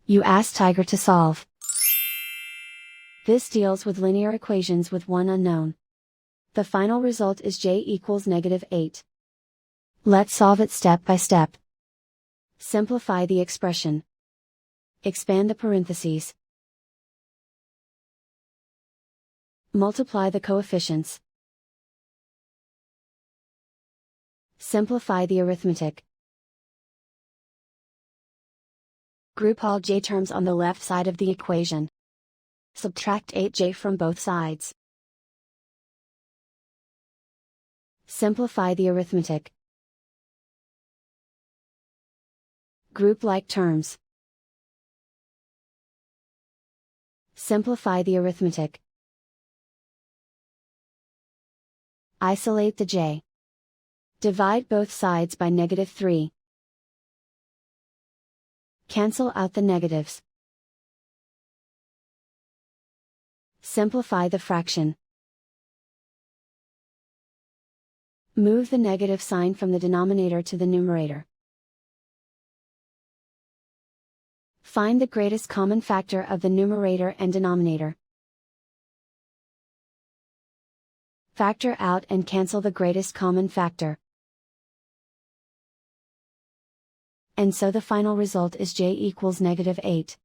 You ask Tiger to solve. This deals with linear equations with one unknown. The final result is j equals -8. Let's solve it step by step. Simplify the expression. Expand the parentheses. Multiply the coefficients. Simplify the arithmetic. Group all j terms on the left side of the equation. Subtract 8j from both sides. Simplify the arithmetic. Group like terms. Simplify the arithmetic. Isolate the j. Divide both sides by -3. Cancel out the negatives. Simplify the fraction. Move the negative sign from the denominator to the numerator. Find the greatest common factor of the numerator and denominator. Factor out and cancel the greatest common factor. And so the final result is j equals -8.